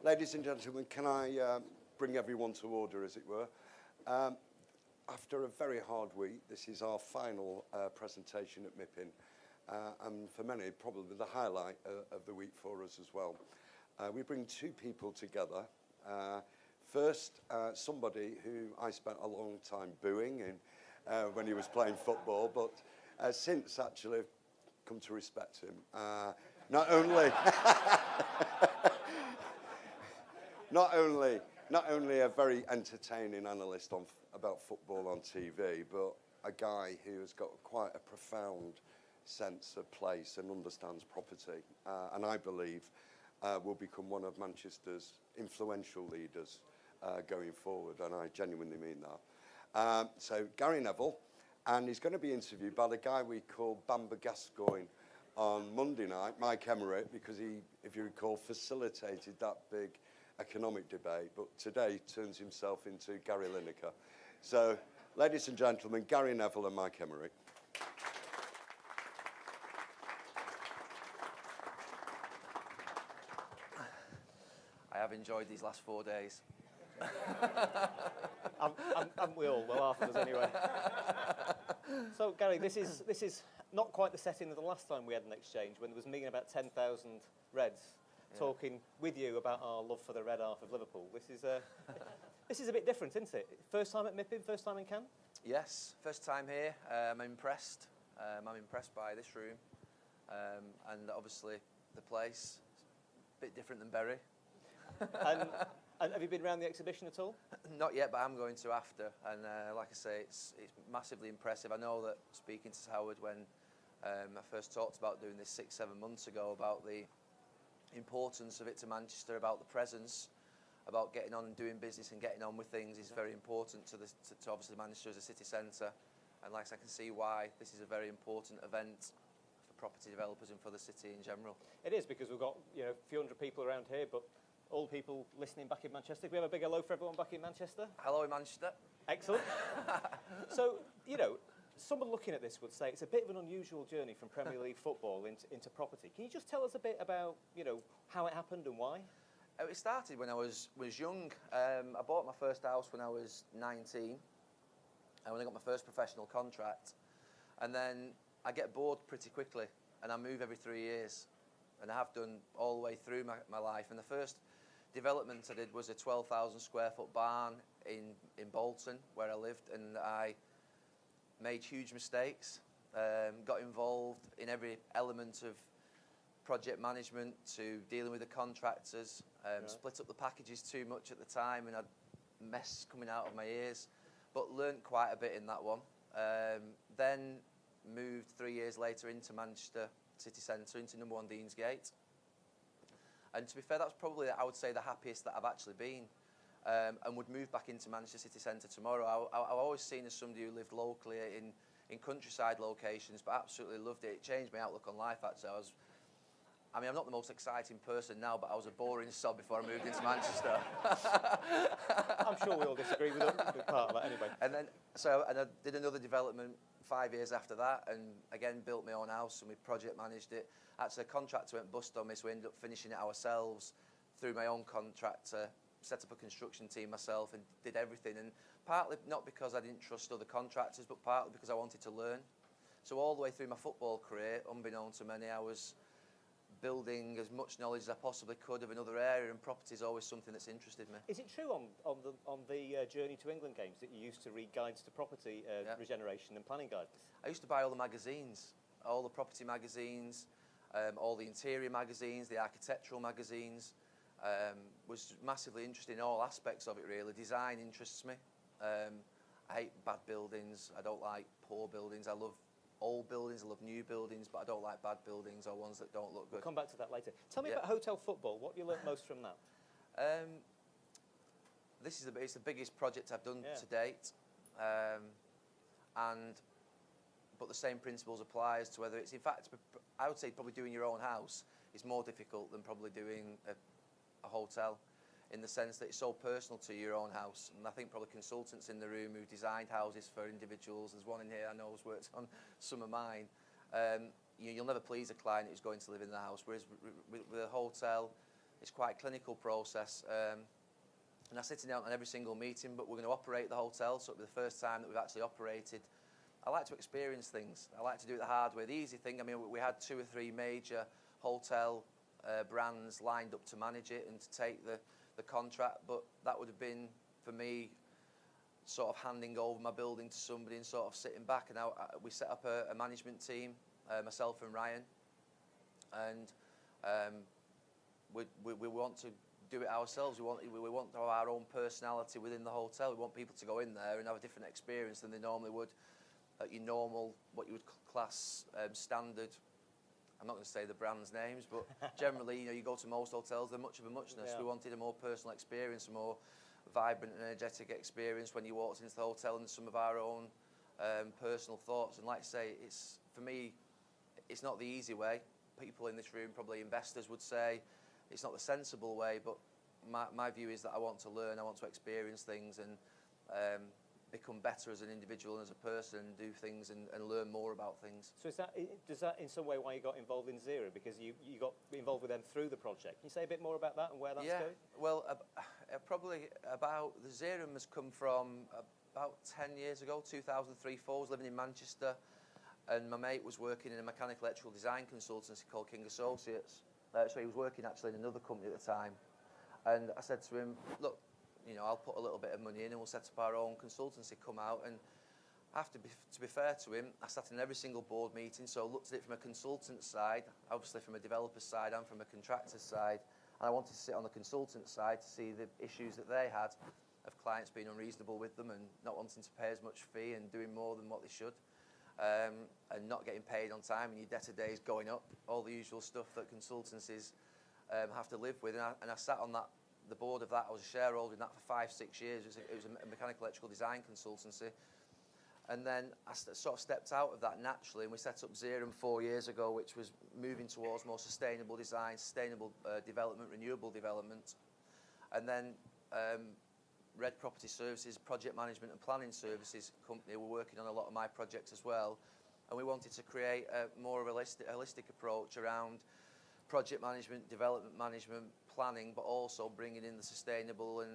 Ladies and gentlemen, can I bring everyone to order, as it were? After a very hard week, this is our final presentation at Mipin, and for many, probably the highlight of the week for us as well. We bring two people together. First, somebody who I spent a long time booing when he was playing football, but since actually come to respect him. Not only a very entertaining analyst about football on TV, but a guy who has got quite a profound sense of place and understands property, and I believe will become one of Manchester's influential leaders going forward, and I genuinely mean that. So Gary Neville, and he's going to be interviewed by the guy we call Bamba Gascoigne on Monday night, Mike Emmerich, because he, if you recall, facilitated that big economic debate, but today turns himself into Gary Lineker. So, ladies and gentlemen, Gary Neville and Mike Emmerich. I have enjoyed these last 4 days. Haven't we all? Well, half of us anyway. So, Gary, this is not quite the setting of the last time we had an exchange, when there was me and about 10,000 Reds talking with you about our love for the red half of Liverpool. This is a bit different, isn't it? First time at Mipin, first time in Cannes? Yes, first time here. I'm impressed. I'm impressed by this room, and obviously the place. A bit different than Bury. And have you been around the exhibition at all? Not yet, but I'm going to after. And like I say, it's massively impressive. I know that speaking to Howard when I first talked about doing this 6-7 months ago, about the importance of it to Manchester, about the presence, about getting on and doing business and getting on with things is very important to obviously Manchester as a city centre. And like I can see why this is a very important event for property developers and for the city in general. It is, because we've got a few hundred people around here, but all people listening back in Manchester. Can we have a big hello for everyone back in Manchester? Hello in Manchester. Excellent. So, someone looking at this would say it's a bit of an unusual journey from Premier League football into property. Can you just tell us a bit about, how it happened and why? It started when I was young. I bought my first house when I was 19, and when I got my first professional contract. And then I get bored pretty quickly, and I move every 3 years. And I have done all the way through my life. And the first development I did was a 12,000 square foot barn in Bolton, where I lived, and I made huge mistakes, got involved in every element of project management to dealing with the contractors, split up the packages too much at the time, and had mess coming out of my ears, but learnt quite a bit in that one. Then moved 3 years later into Manchester City Centre, into number 1 Deansgate. And to be fair, that's probably, I would say, the happiest that I've actually been. And would move back into Manchester City Centre tomorrow. I've always seen as somebody who lived locally in countryside locations, but absolutely loved it. It changed my outlook on life, actually. I'm not the most exciting person now, but I was a boring sod before I moved into Manchester. I'm sure we all disagree with part of that anyway. And I did another development 5 years after that, and again built my own house, and we project managed it. Actually, a contractor went bust on me, so we ended up finishing it ourselves through my own contractor. Set up a construction team myself and did everything, and partly not because I didn't trust other contractors, but partly because I wanted to learn. So all the way through my football career, unbeknown to many, I was building as much knowledge as I possibly could of another area, and property is always something that's interested me. Is it true on the Journey to England games that you used to read guides to property regeneration and planning guides? I used to buy all the magazines, all the property magazines, all the interior magazines, the architectural magazines. Was massively interested in all aspects of it, really. Design interests me. I hate bad buildings. I don't like poor buildings. I love old buildings, I love new buildings, but I don't like bad buildings or ones that don't look good. We'll come back to that later. Tell me about hotel football. What have you learnt most from that? It's the biggest project I've done to date, but the same principles apply as to whether it's, in fact, I would say probably doing your own house is more difficult than probably doing a hotel, in the sense that it's so personal to your own house. And I think probably consultants in the room who designed houses for individuals, there's one in here I know who's worked on some of mine, you'll never please a client who's going to live in the house, whereas with a hotel, it's quite a clinical process. And I'm sitting down on every single meeting, but we're going to operate the hotel, so it'll be the first time that we've actually operated. I like to experience things. I like to do it the hard way. The easy thing, I mean, we had 2 or 3 major hotel brands lined up to manage it and to take the contract, but that would have been, for me, sort of handing over my building to somebody and sort of sitting back. And we set up a management team, myself and Ryan, and we want to do it ourselves. We want to have our own personality within the hotel. We want people to go in there and have a different experience than they normally would at your normal, what you would class standard. I'm not going to say the brand's names, but generally, you go to most hotels, they're much of a muchness. Yeah. We wanted a more personal experience, a more vibrant and energetic experience when you walked into the hotel, and some of our own personal thoughts. And like I say, for me, it's not the easy way. People in this room, probably investors, would say it's not the sensible way, but my view is that I want to learn, I want to experience things and become better as an individual and as a person, and do things and learn more about things. So does that in some way why you got involved in Zerum? Because you got involved with them through the project. Can you say a bit more about that and where that's going? Well, probably about the Zerum has come from about 10 years ago, 2003-4. I was living in Manchester, and my mate was working in a mechanical electrical design consultancy called King Associates. So he was working actually in another company at the time, and I said to him, look, I'll put a little bit of money in and we'll set up our own consultancy, come out. And to be fair to him, I sat in every single board meeting, so I looked at it from a consultant side, obviously from a developer side and from a contractor side, and I wanted to sit on the consultant side to see the issues that they had of clients being unreasonable with them and not wanting to pay as much fee and doing more than what they should, and not getting paid on time and your debtor days going up, all the usual stuff that consultancies have to live with. And I sat on the board of that. I was a shareholder in that for 5-6 years. It was a mechanical electrical design consultancy. And then I sort of stepped out of that naturally, and we set up Zerum 4 years ago, which was moving towards more sustainable design, sustainable development, renewable development. And then Red Property Services, project management and planning services company, were working on a lot of my projects as well. And we wanted to create a more holistic approach around project management, development management, planning, but also bringing in the sustainable and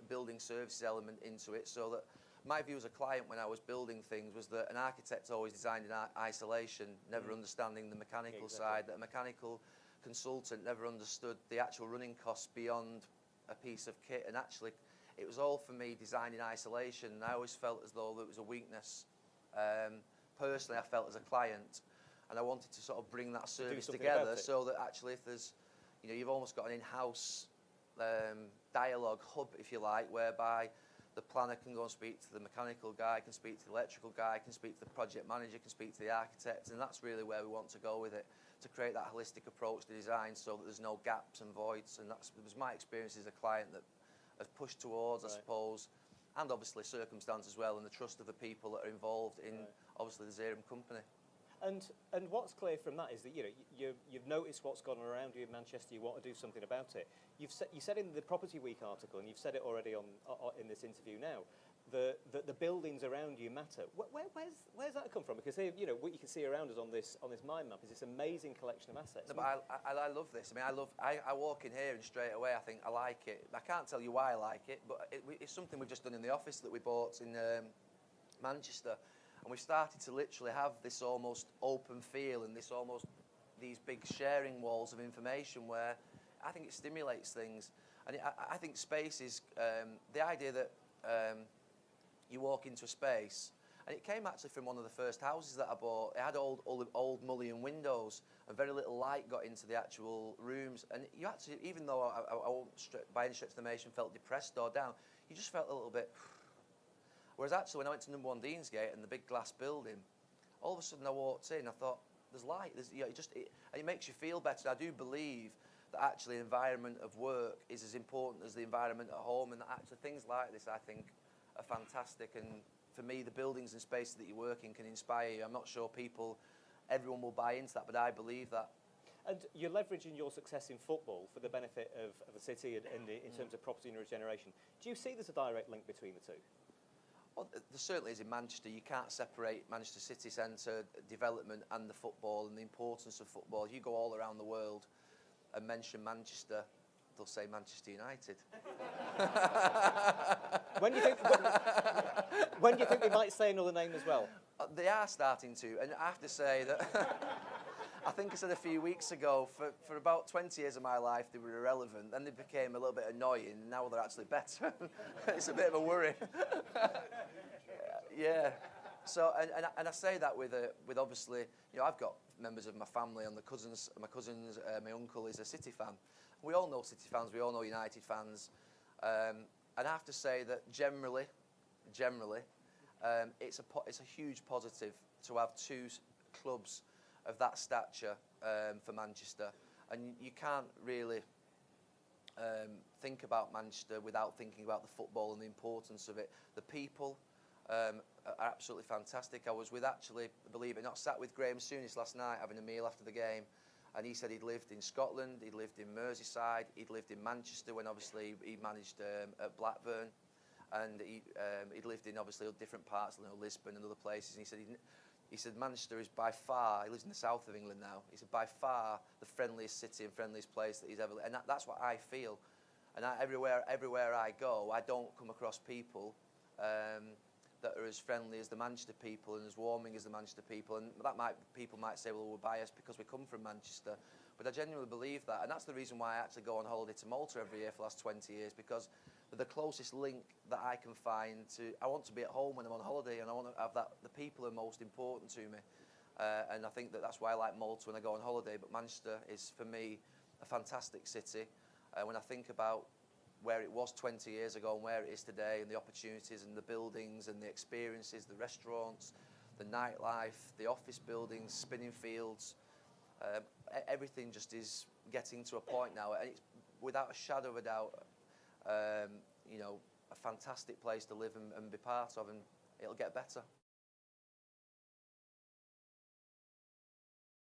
building services element into it, so that my view as a client when I was building things was that an architect always designed in isolation, never understanding the mechanical side, that a mechanical consultant never understood the actual running costs beyond a piece of kit. And actually, it was all for me designed in isolation, and I always felt as though there was a weakness. Personally, I felt as a client, and I wanted to sort of bring that service together so that actually if there's, you've almost got an in-house dialogue hub, if you like, whereby the planner can go and speak to the mechanical guy, can speak to the electrical guy, can speak to the project manager, can speak to the architect, and that's really where we want to go with it, to create that holistic approach to design so that there's no gaps and voids. And that was my experience as a client that has pushed towards, I suppose, and obviously circumstance as well, and the trust of the people that are involved in, obviously, the Zerum company. And what's clear from that is that you've noticed what's gone on around you in Manchester. You want to do something about it. You said in the Property Week article, and you've said it already in this interview now, that the buildings around you matter. Where's that come from? Because what you can see around us on this mind map is this amazing collection of assets. No, but I love this. I mean, I walk in here and straight away I think I like it. I can't tell you why I like it, but it's something we've just done in the office that we bought in Manchester. And we've started to literally have this almost open feel and these big sharing walls of information where I think it stimulates things. And I think space is the idea that you walk into a space, and it came actually from one of the first houses that I bought. It had old mullion windows, and very little light got into the actual rooms. And you actually, even though I won't by any stretch of the imagination felt depressed or down, you just felt a little bit. Whereas actually, when I went to number 1 Deansgate and the big glass building, all of a sudden I walked in, I thought, there's light. And it makes you feel better. I do believe that actually the environment of work is as important as the environment at home, and that actually things like this, I think, are fantastic. And for me, the buildings and spaces that you work in can inspire you. I'm not sure everyone will buy into that, but I believe that. And you're leveraging your success in football for the benefit of the city and in terms of property and regeneration. Do you see there's a direct link between the two? Well, there certainly is in Manchester. You can't separate Manchester city centre development and the football and the importance of football. You go all around the world and mention Manchester, they'll say Manchester United. When do you think they might say another name as well? They are starting to, and I have to say that I think I said a few weeks ago, for about 20 years of my life they were irrelevant, then they became a little bit annoying, and now they're actually better. It's a bit of a worry. Yeah. So, and I say that with obviously, you know, I've got members of my family and my cousins, my uncle is a City fan. We all know City fans, we all know United fans. And I have to say that generally, it's a huge positive to have two clubs of that stature for Manchester. And you can't really think about Manchester without thinking about the football and the importance of it. The people are absolutely fantastic. I was with, actually, believe it or not, sat with Graham Souness last night having a meal after the game, and he said he'd lived in Scotland, he'd lived in Merseyside, he'd lived in Manchester when obviously he managed at Blackburn, and he'd lived in obviously different parts, you know, Lisbon and other places. And he said Manchester is by far, he lives in the south of England now, he said by far the friendliest city and friendliest place that he's ever lived. And that's what I feel. And everywhere I go, I don't come across people that are as friendly as the Manchester people and as warming as the Manchester people. And people might say, well, we're biased because we come from Manchester. But I genuinely believe that. And that's the reason why I actually go on holiday to Malta every year for the last 20 years, because the closest link that I can find to, I want to be at home when I'm on holiday, and I want to have that, the people are most important to me. And I think that's why I like Malta when I go on holiday. But Manchester is, for me, a fantastic city. When I think about where it was 20 years ago and where it is today, and the opportunities and the buildings and the experiences, the restaurants, the nightlife, the office buildings, spinning fields, everything just is getting to a point now, and it's without a shadow of a doubt, you know, a fantastic place to live and be part of, and it'll get better.